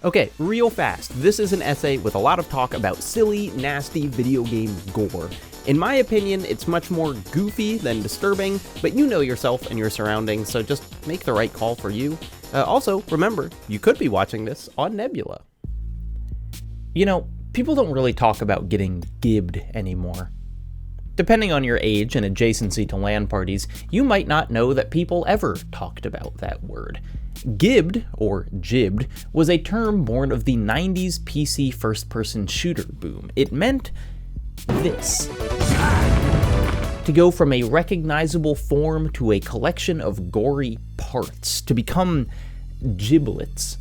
Okay, real fast, this is an essay with a lot of talk about silly, nasty video game gore. In my opinion, it's much more goofy than disturbing, but you know yourself and your surroundings, so just make the right call for you. Also, remember, you could be watching this on Nebula. You know, people don't really talk about getting gibbed anymore. Depending on your age and adjacency to LAN parties, you might not know that people ever talked about that word. Gibbed, or jibbed, was a term born of the 90s PC first-person shooter boom. It meant this: to go from a recognizable form to a collection of gory parts, to become giblets.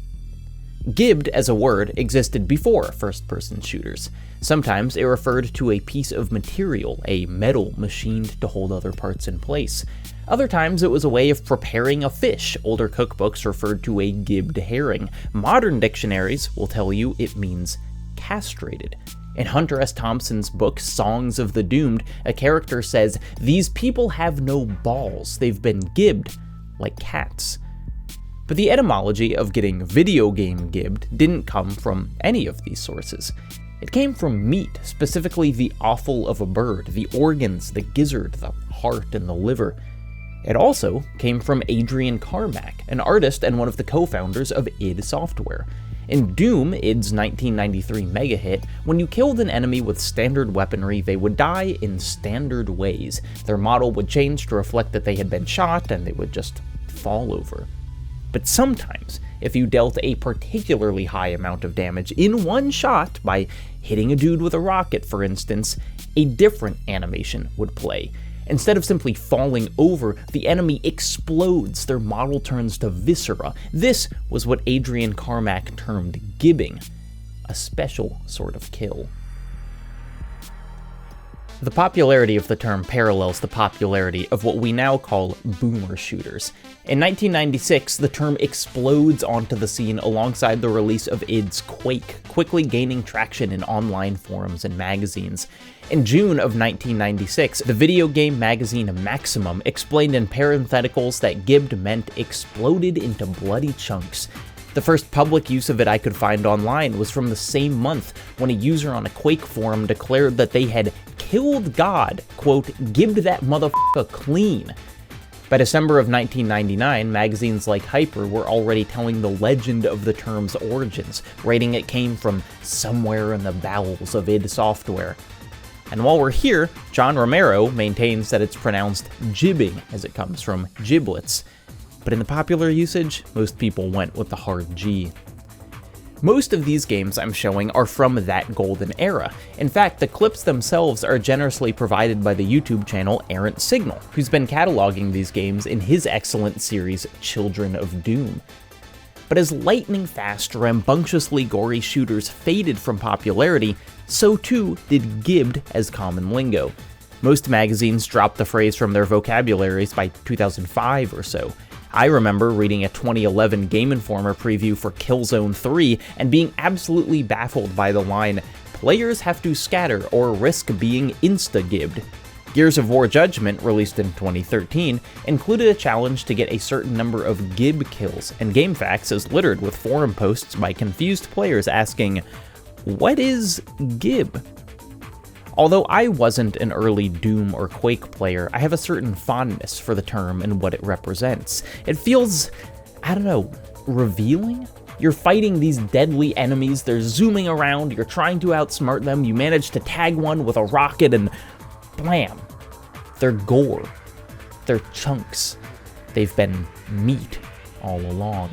Gibbed as a word existed before first-person shooters. Sometimes it referred to a piece of material, a metal machined to hold other parts in place. Other times it was a way of preparing a fish. Older cookbooks referred to a gibbed herring. Modern dictionaries will tell you it means castrated. In Hunter S. Thompson's book, Songs of the Doomed, a character says, "These people have no balls, they've been gibbed like cats." But the etymology of getting video game gibbed didn't come from any of these sources. It came from meat, specifically the offal of a bird, the organs, the gizzard, the heart, and the liver. It also came from Adrian Carmack, an artist and one of the co-founders of id Software. In Doom, id's 1993 mega hit, when you killed an enemy with standard weaponry, they would die in standard ways. Their model would change to reflect that they had been shot, and they would just fall over. But sometimes, if you dealt a particularly high amount of damage in one shot, by hitting a dude with a rocket for instance, a different animation would play. Instead of simply falling over, the enemy explodes, their model turns to viscera. This was what Adrian Carmack termed gibbing, a special sort of kill. The popularity of the term parallels the popularity of what we now call boomer shooters. In 1996, the term explodes onto the scene alongside the release of id's Quake, quickly gaining traction in online forums and magazines. In June of 1996, the video game magazine Maximum explained in parentheticals that gibbed meant exploded into bloody chunks. The first public use of it I could find online was from the same month, when a user on a Quake forum declared that they had killed God, quote, "gibbed that motherfucker clean." By December of 1999, magazines like Hyper were already telling the legend of the term's origins, writing it came from somewhere in the bowels of id Software. And while we're here, John Romero maintains that it's pronounced jibbing, as it comes from giblets. But in the popular usage, most people went with the hard G. Most of these games I'm showing are from that golden era. In fact, the clips themselves are generously provided by the YouTube channel Errant Signal, who's been cataloging these games in his excellent series Children of Doom. But as lightning-fast, rambunctiously gory shooters faded from popularity, so too did gibbed as common lingo. Most magazines dropped the phrase from their vocabularies by 2005 or so. I remember reading a 2011 Game Informer preview for Killzone 3 and being absolutely baffled by the line, "Players have to scatter or risk being insta-gibbed." Gears of War Judgment, released in 2013, included a challenge to get a certain number of gib kills, and GameFAQs is littered with forum posts by confused players asking, "What is gib?" Although I wasn't an early Doom or Quake player, I have a certain fondness for the term and what it represents. It feels, I don't know, revealing? You're fighting these deadly enemies, they're zooming around, you're trying to outsmart them, you manage to tag one with a rocket and blam! They're gore. They're chunks. They've been meat all along.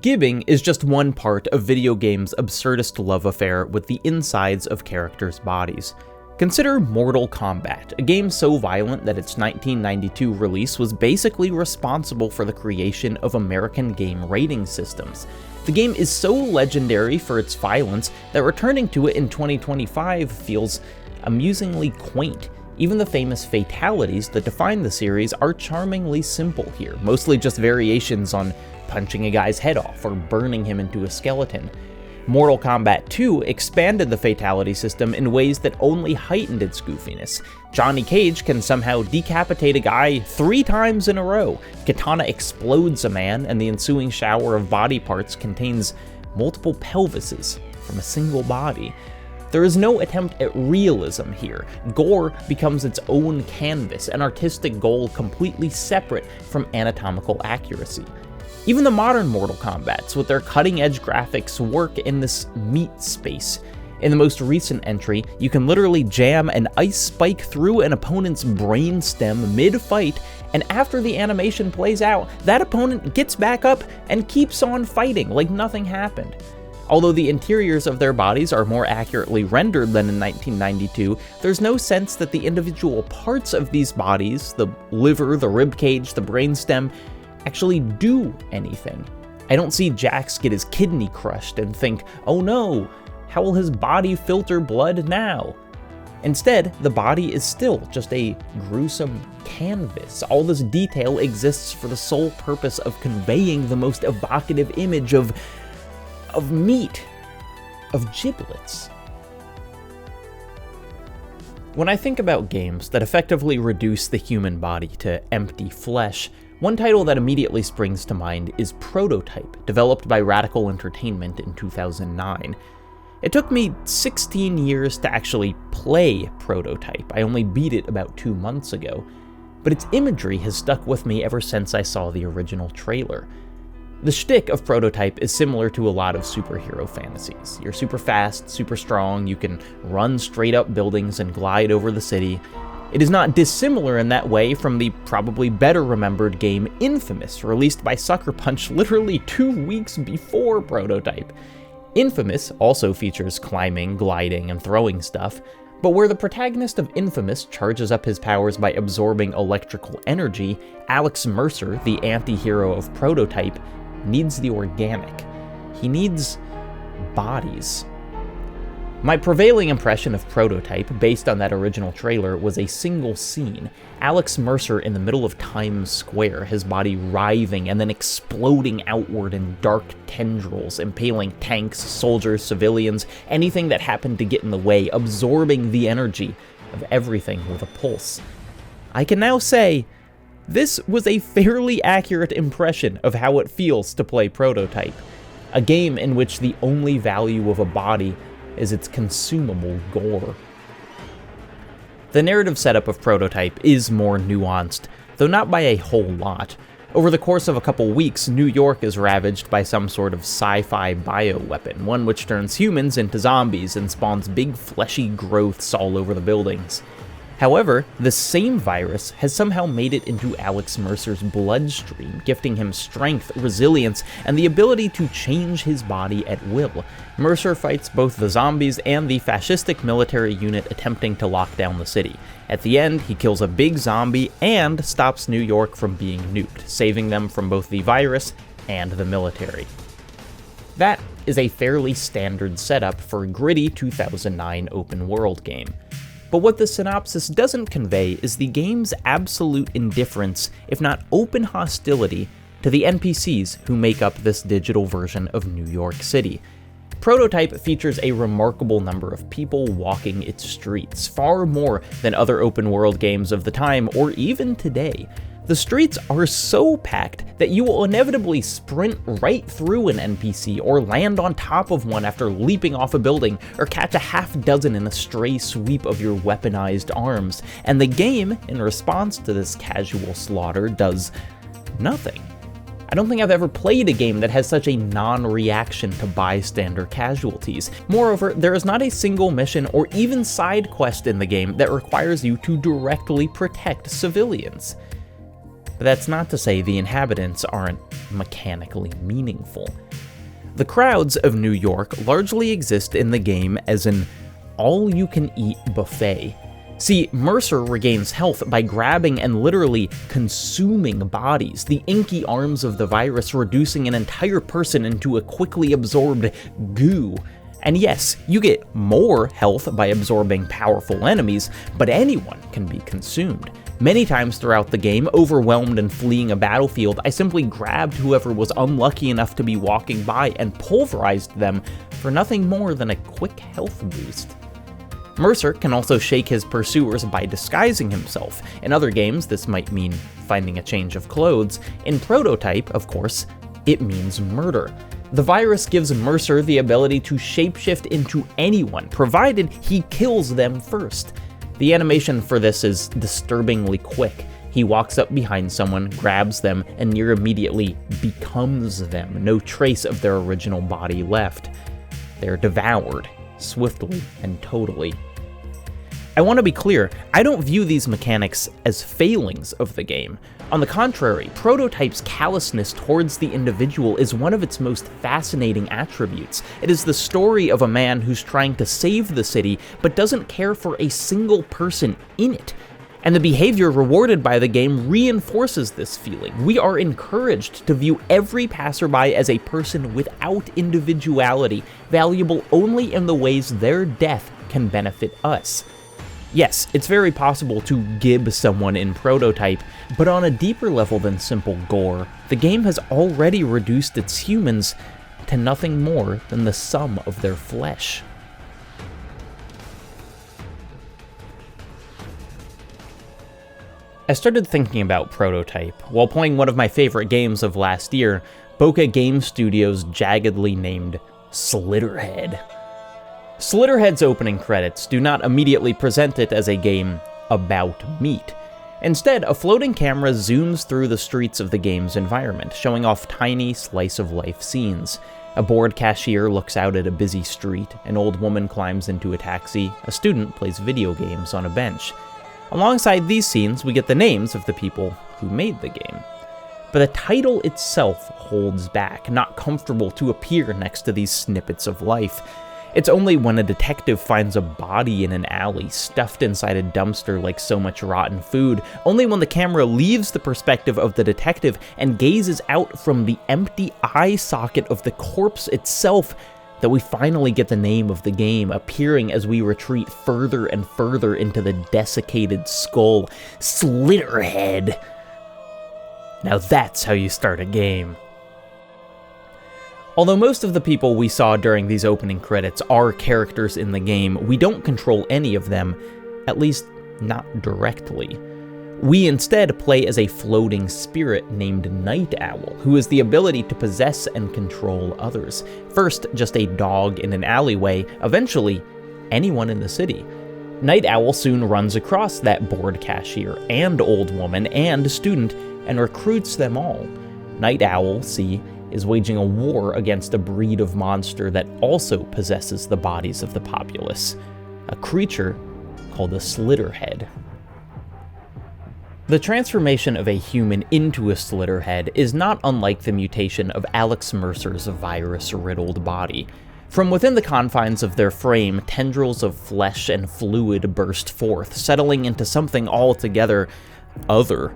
Gibbing is just one part of video games' absurdist love affair with the insides of characters' bodies. Consider Mortal Kombat, a game so violent that its 1992 release was basically responsible for the creation of American game rating systems. The game is so legendary for its violence that returning to it in 2025 feels amusingly quaint. Even the famous fatalities that define the series are charmingly simple here, mostly just variations on punching a guy's head off or burning him into a skeleton. Mortal Kombat 2 expanded the fatality system in ways that only heightened its goofiness. Johnny Cage can somehow decapitate a guy 3 times in a row. Katana explodes a man, and the ensuing shower of body parts contains multiple pelvises from a single body. There is no attempt at realism here. Gore becomes its own canvas, an artistic goal completely separate from anatomical accuracy. Even the modern Mortal Kombats, with their cutting-edge graphics, work in this meat space. In the most recent entry, you can literally jam an ice spike through an opponent's brainstem mid-fight, and after the animation plays out, that opponent gets back up and keeps on fighting like nothing happened. Although the interiors of their bodies are more accurately rendered than in 1992, there's no sense that the individual parts of these bodies, the liver, the ribcage, the brainstem, actually do anything. I don't see Jax get his kidney crushed and think, oh no, how will his body filter blood now? Instead, the body is still just a gruesome canvas. All this detail exists for the sole purpose of conveying the most evocative image of meat, of giblets. When I think about games that effectively reduce the human body to empty flesh, one title that immediately springs to mind is Prototype, developed by Radical Entertainment in 2009. It took me 16 years to actually play Prototype. I only beat it about 2 months ago, but its imagery has stuck with me ever since I saw the original trailer. The shtick of Prototype is similar to a lot of superhero fantasies. You're super fast, super strong, you can run straight up buildings and glide over the city. It is not dissimilar in that way from the probably better remembered game Infamous, released by Sucker Punch literally 2 weeks before Prototype. Infamous also features climbing, gliding, and throwing stuff, but where the protagonist of Infamous charges up his powers by absorbing electrical energy, Alex Mercer, the anti-hero of Prototype, needs the organic. He needs bodies. My prevailing impression of Prototype, based on that original trailer, was a single scene. Alex Mercer in the middle of Times Square, his body writhing and then exploding outward in dark tendrils, impaling tanks, soldiers, civilians, anything that happened to get in the way, absorbing the energy of everything with a pulse. I can now say, this was a fairly accurate impression of how it feels to play Prototype, a game in which the only value of a body is its consumable gore. The narrative setup of Prototype is more nuanced, though not by a whole lot. Over the course of a couple weeks, New York is ravaged by some sort of sci-fi bioweapon, one which turns humans into zombies and spawns big fleshy growths all over the buildings. However, the same virus has somehow made it into Alex Mercer's bloodstream, gifting him strength, resilience, and the ability to change his body at will. Mercer fights both the zombies and the fascistic military unit attempting to lock down the city. At the end, he kills a big zombie and stops New York from being nuked, saving them from both the virus and the military. That is a fairly standard setup for a gritty 2009 open-world game. But what the synopsis doesn't convey is the game's absolute indifference, if not open hostility, to the NPCs who make up this digital version of New York City. Prototype features a remarkable number of people walking its streets, far more than other open-world games of the time or even today. The streets are so packed that you will inevitably sprint right through an NPC or land on top of one after leaping off a building, or catch a half dozen in a stray sweep of your weaponized arms, and the game, in response to this casual slaughter, does nothing. I don't think I've ever played a game that has such a non-reaction to bystander casualties. Moreover, there is not a single mission or even side quest in the game that requires you to directly protect civilians. But that's not to say the inhabitants aren't mechanically meaningful. The crowds of New York largely exist in the game as an all-you-can-eat buffet. See, Mercer regains health by grabbing and literally consuming bodies, the inky arms of the virus reducing an entire person into a quickly absorbed goo. And yes, you get more health by absorbing powerful enemies, but anyone can be consumed. Many times throughout the game, overwhelmed and fleeing a battlefield, I simply grabbed whoever was unlucky enough to be walking by and pulverized them for nothing more than a quick health boost. Mercer can also shake his pursuers by disguising himself. In other games, this might mean finding a change of clothes. In Prototype, of course, it means murder. The virus gives Mercer the ability to shapeshift into anyone, provided he kills them first. The animation for this is disturbingly quick. He walks up behind someone, grabs them, and near immediately becomes them. No trace of their original body left. They're devoured, swiftly and totally. I want to be clear, I don't view these mechanics as failings of the game. On the contrary, Prototype's callousness towards the individual is one of its most fascinating attributes. It is the story of a man who's trying to save the city, but doesn't care for a single person in it. And the behavior rewarded by the game reinforces this feeling. We are encouraged to view every passerby as a person without individuality, valuable only in the ways their death can benefit us. Yes, it's very possible to gib someone in Prototype, but on a deeper level than simple gore, the game has already reduced its humans to nothing more than the sum of their flesh. I started thinking about Prototype while playing one of my favorite games of last year, Bokeh Game Studios' jaggedly named Slitterhead. Slitterhead's opening credits do not immediately present it as a game about meat. Instead, a floating camera zooms through the streets of the game's environment, showing off tiny slice-of-life scenes. A bored cashier looks out at a busy street, an old woman climbs into a taxi, a student plays video games on a bench. Alongside these scenes, we get the names of the people who made the game. But the title itself holds back, not comfortable to appear next to these snippets of life. It's only when a detective finds a body in an alley, stuffed inside a dumpster like so much rotten food, only when the camera leaves the perspective of the detective and gazes out from the empty eye socket of the corpse itself, that we finally get the name of the game appearing as we retreat further and further into the desiccated skull. Slitterhead! Now that's how you start a game. Although most of the people we saw during these opening credits are characters in the game, we don't control any of them, at least not directly. We instead play as a floating spirit named Night Owl, who has the ability to possess and control others. First, just a dog in an alleyway, eventually, anyone in the city. Night Owl soon runs across that bored cashier and old woman and student and recruits them all. Night Owl, see, is waging a war against a breed of monster that also possesses the bodies of the populace, a creature called a Slitterhead. The transformation of a human into a Slitterhead is not unlike the mutation of Alex Mercer's virus-riddled body. From within the confines of their frame, tendrils of flesh and fluid burst forth, settling into something altogether other.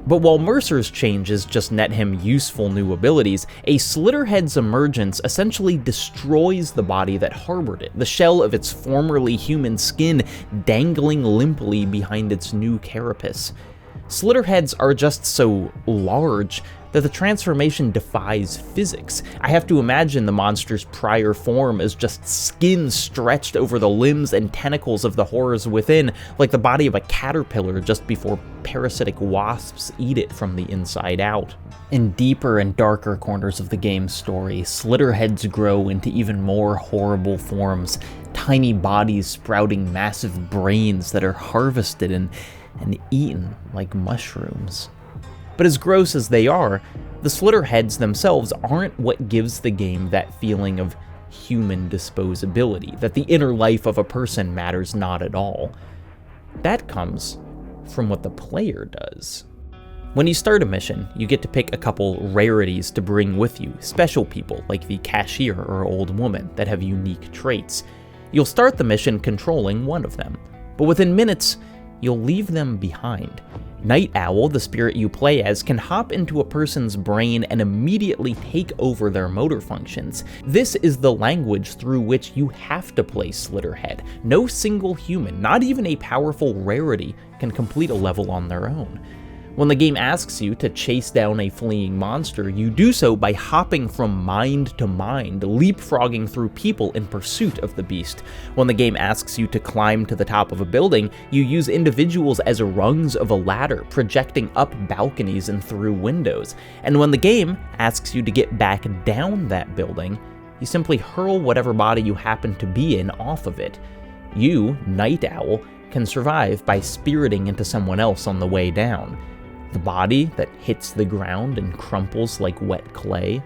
But while Mercer's changes just net him useful new abilities, a Slitterhead's emergence essentially destroys the body that harbored it, the shell of its formerly human skin dangling limply behind its new carapace. Slitterheads are just so large that the transformation defies physics. I have to imagine the monster's prior form as just skin stretched over the limbs and tentacles of the horrors within, like the body of a caterpillar just before parasitic wasps eat it from the inside out. In deeper and darker corners of the game's story, Slitterheads grow into even more horrible forms, tiny bodies sprouting massive brains that are harvested and eaten like mushrooms. But as gross as they are, the Slitterheads themselves aren't what gives the game that feeling of human disposability, that the inner life of a person matters not at all. That comes from what the player does. When you start a mission, you get to pick a couple rarities to bring with you, special people like the cashier or old woman that have unique traits. You'll start the mission controlling one of them, but within minutes, you'll leave them behind. Night Owl, the spirit you play as, can hop into a person's brain and immediately take over their motor functions. This is the language through which you have to play Slitterhead. No single human, not even a powerful rarity, can complete a level on their own. When the game asks you to chase down a fleeing monster, you do so by hopping from mind to mind, leapfrogging through people in pursuit of the beast. When the game asks you to climb to the top of a building, you use individuals as rungs of a ladder, projecting up balconies and through windows. And when the game asks you to get back down that building, you simply hurl whatever body you happen to be in off of it. You, Night Owl, can survive by spiriting into someone else on the way down. The body that hits the ground and crumples like wet clay,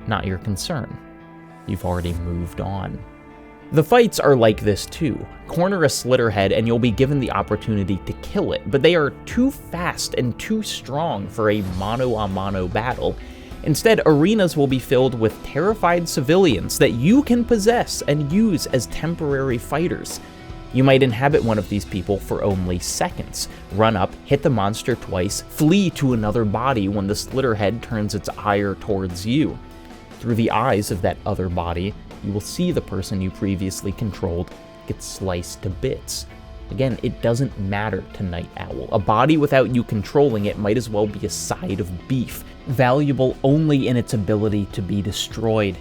not your concern. You've already moved on. The fights are like this too. Corner a Slitterhead and you'll be given the opportunity to kill it, but they are too fast and too strong for a mano-a-mano battle. Instead, arenas will be filled with terrified civilians that you can possess and use as temporary fighters. You might inhabit one of these people for only seconds, run up, hit the monster twice, flee to another body when the Slitterhead turns its ire towards you. Through the eyes of that other body, you will see the person you previously controlled get sliced to bits. Again, it doesn't matter to Night Owl. A body without you controlling it might as well be a side of beef, valuable only in its ability to be destroyed.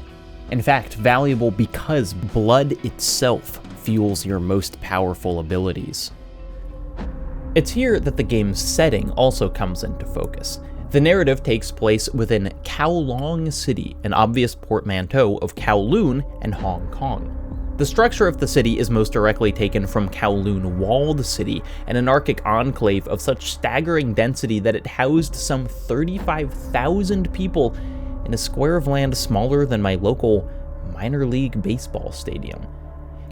In fact, valuable because blood itself fuels your most powerful abilities. It's here that the game's setting also comes into focus. The narrative takes place within Kowloon City, an obvious portmanteau of Kowloon and Hong Kong. The structure of the city is most directly taken from Kowloon Walled City, an anarchic enclave of such staggering density that it housed some 35,000 people in a square of land smaller than my local minor league baseball stadium.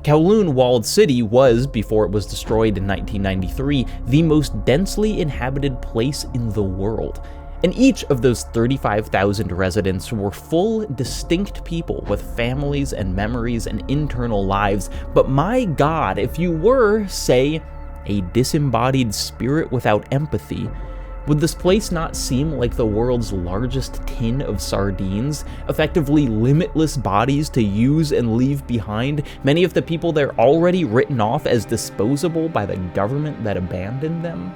Kowloon Walled City was, before it was destroyed in 1993, the most densely inhabited place in the world. And each of those 35,000 residents were full, distinct people with families and memories and internal lives. But my God, if you were, say, a disembodied spirit without empathy, would this place not seem like the world's largest tin of sardines, effectively limitless bodies to use and leave behind, many of the people there already written off as disposable by the government that abandoned them?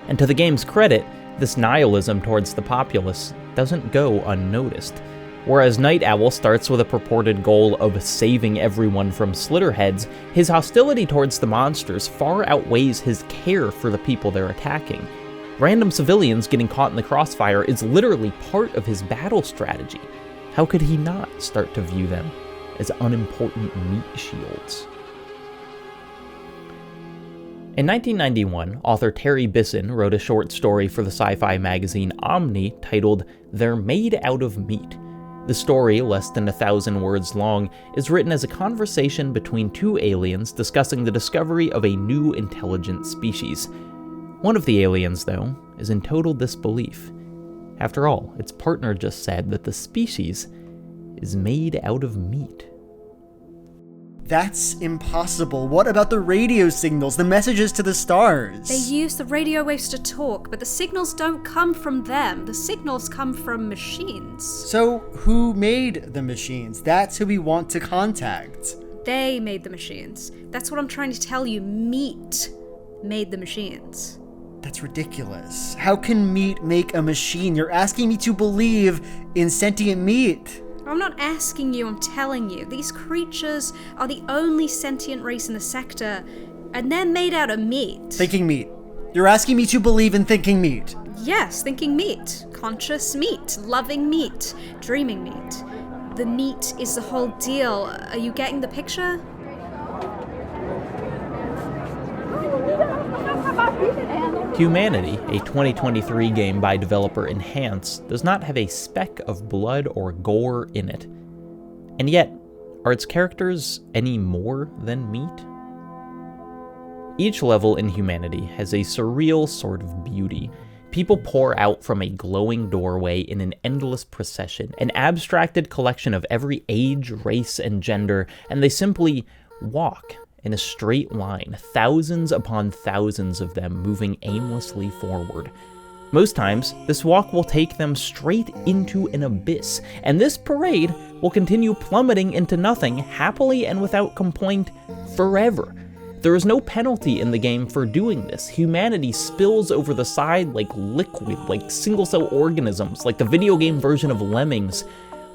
And to the game's credit, this nihilism towards the populace doesn't go unnoticed. Whereas Night Owl starts with a purported goal of saving everyone from Slitterheads, his hostility towards the monsters far outweighs his care for the people they're attacking. Random civilians getting caught in the crossfire is literally part of his battle strategy. How could he not start to view them as unimportant meat shields? In 1991, author Terry Bisson wrote a short story for the sci-fi magazine Omni titled "They're Made Out of Meat." The story, less than 1,000 words long, is written as a conversation between two aliens discussing the discovery of a new intelligent species. One of the aliens, though, is in total disbelief. After all, its partner just said that the species is made out of meat. That's impossible. What about the radio signals, the messages to the stars? They use the radio waves to talk, but the signals don't come from them. The signals come from machines. So, who made the machines? That's who we want to contact. They made the machines. That's what I'm trying to tell you. Meat made the machines. That's ridiculous. How can meat make a machine? You're asking me to believe in sentient meat. I'm not asking you, I'm telling you. These creatures are the only sentient race in the sector, and they're made out of meat. Thinking meat. You're asking me to believe in thinking meat. Yes, thinking meat. Conscious meat. Loving meat. Dreaming meat. The meat is the whole deal. Are you getting the picture? Humanity, a 2023 game by developer Enhance, does not have a speck of blood or gore in it. And yet, are its characters any more than meat? Each level in Humanity has a surreal sort of beauty. People pour out from a glowing doorway in an endless procession, an abstracted collection of every age, race, and gender, and they simply walk in a straight line, thousands upon thousands of them moving aimlessly forward. Most times, this walk will take them straight into an abyss, and this parade will continue plummeting into nothing, happily and without complaint, forever. There is no penalty in the game for doing this. Humanity spills over the side like liquid, like single-cell organisms, like the video game version of Lemmings.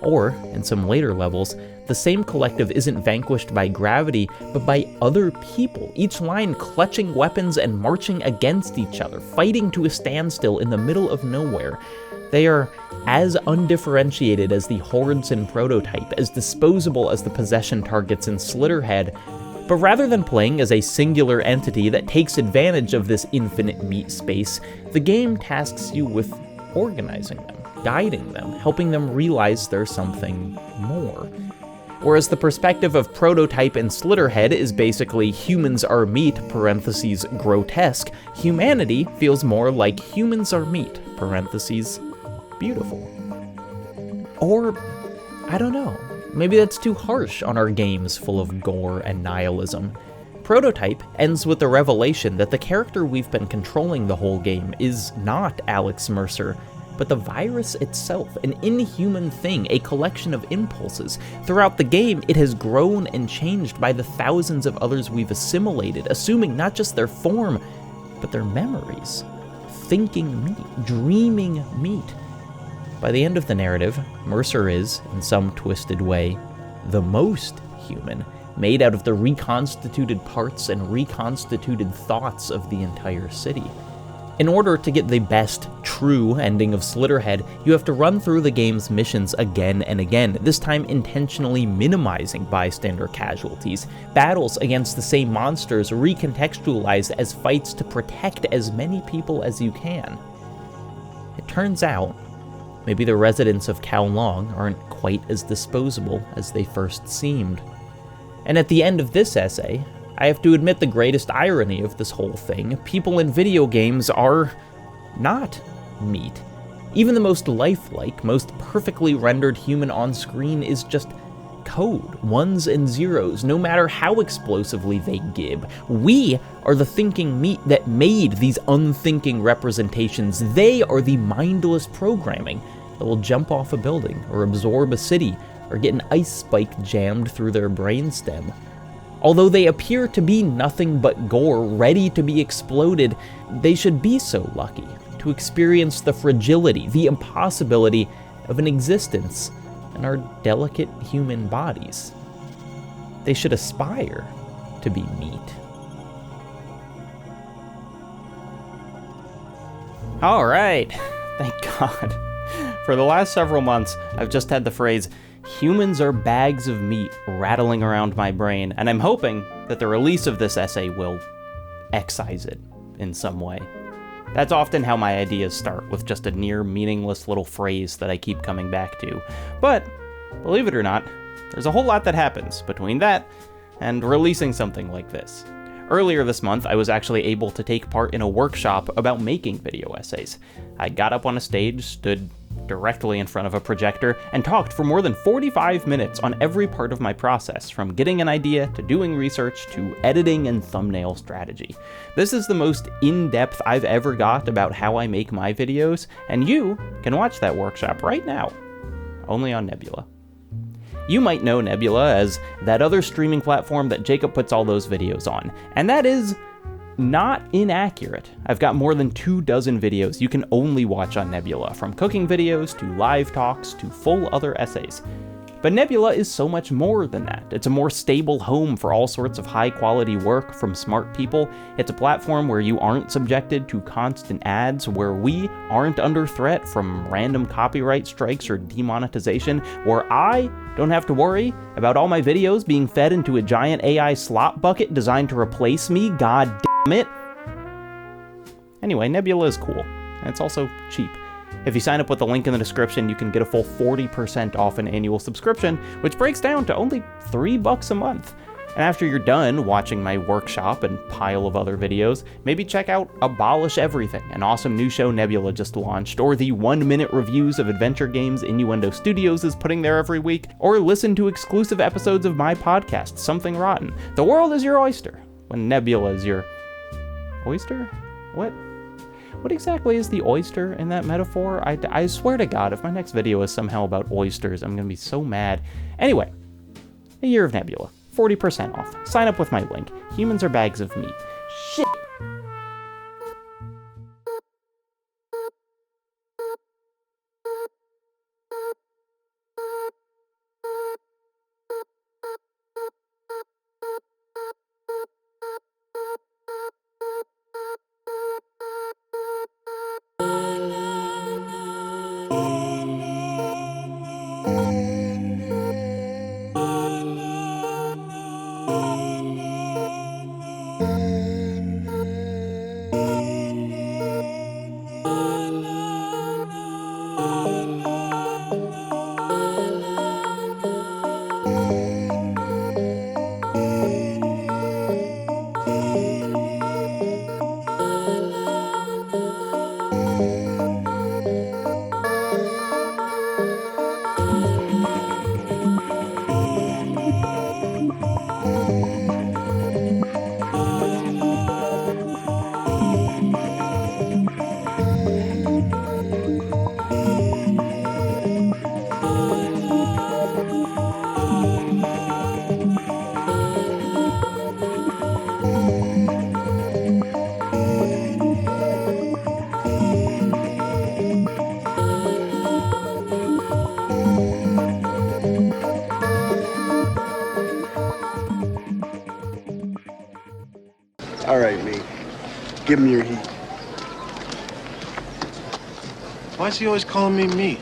Or, in some later levels, the same collective isn't vanquished by gravity, but by other people, each line clutching weapons and marching against each other, fighting to a standstill in the middle of nowhere. They are as undifferentiated as the hordes in Prototype, as disposable as the possession targets in Slitterhead. But rather than playing as a singular entity that takes advantage of this infinite meat space, the game tasks you with organizing them, guiding them, helping them realize there's something more. Whereas the perspective of Prototype and Slitterhead is basically humans are meat, parentheses, grotesque, humanity feels more like humans are meat, parentheses, beautiful. Or, I don't know, maybe that's too harsh on our games full of gore and nihilism. Prototype ends with the revelation that the character we've been controlling the whole game is not Alex Mercer, but the virus itself, an inhuman thing, a collection of impulses. Throughout the game, it has grown and changed by the thousands of others we've assimilated, assuming not just their form, but their memories. Thinking meat, dreaming meat. By the end of the narrative, Mercer is, in some twisted way, the most human, made out of the reconstituted parts and reconstituted thoughts of the entire city. In order to get the best, true ending of Slitterhead, you have to run through the game's missions again and again, this time intentionally minimizing bystander casualties, battles against the same monsters recontextualized as fights to protect as many people as you can. It turns out, maybe the residents of Kowloon aren't quite as disposable as they first seemed. And at the end of this essay, I have to admit the greatest irony of this whole thing: people in video games are not meat. Even the most lifelike, most perfectly rendered human on screen is just code, ones and zeros, no matter how explosively they gib. We are the thinking meat that made these unthinking representations. They are the mindless programming that will jump off a building, or absorb a city, or get an ice spike jammed through their brainstem. Although they appear to be nothing but gore, ready to be exploded, they should be so lucky to experience the fragility, the impossibility of an existence in our delicate human bodies. They should aspire to be meat. All right, thank God. For the last several months, I've just had the phrase, "humans are bags of meat," rattling around my brain, and I'm hoping that the release of this essay will excise it in some way. That's often how my ideas start, with just a near meaningless little phrase that I keep coming back to. But, believe it or not, there's a whole lot that happens between that and releasing something like this. Earlier this month, I was actually able to take part in a workshop about making video essays. I got up on a stage, stood directly in front of a projector, and talked for more than 45 minutes on every part of my process, from getting an idea to doing research to editing and thumbnail strategy. This is the most in-depth I've ever got about how I make my videos, and you can watch that workshop right now, only on Nebula. You might know Nebula as that other streaming platform that Jacob puts all those videos on, and that is not inaccurate. I've got more than 24 videos you can only watch on Nebula, from cooking videos to live talks to full other essays. But Nebula is so much more than that. It's a more stable home for all sorts of high-quality work from smart people. It's a platform where you aren't subjected to constant ads, where we aren't under threat from random copyright strikes or demonetization, where I don't have to worry about all my videos being fed into a giant AI slop bucket designed to replace me. God damn it. Anyway, Nebula is cool, and it's also cheap. If you sign up with the link in the description, you can get a full 40% off an annual subscription, which breaks down to only $3 a month. And after you're done watching my workshop and pile of other videos, maybe check out Abolish Everything, an awesome new show Nebula just launched, or the 1-minute reviews of adventure games Innuendo Studios is putting there every week, or listen to exclusive episodes of my podcast, Something Rotten. The world is your oyster, when Nebula is your oyster? What exactly is the oyster in that metaphor? I swear to God, if my next video is somehow about oysters, I'm gonna be so mad. Anyway, a year of Nebula. 40% off. Sign up with my link. Humans are bags of meat. Shit! All right, mate. Give him your heat. Why is he always calling me meat?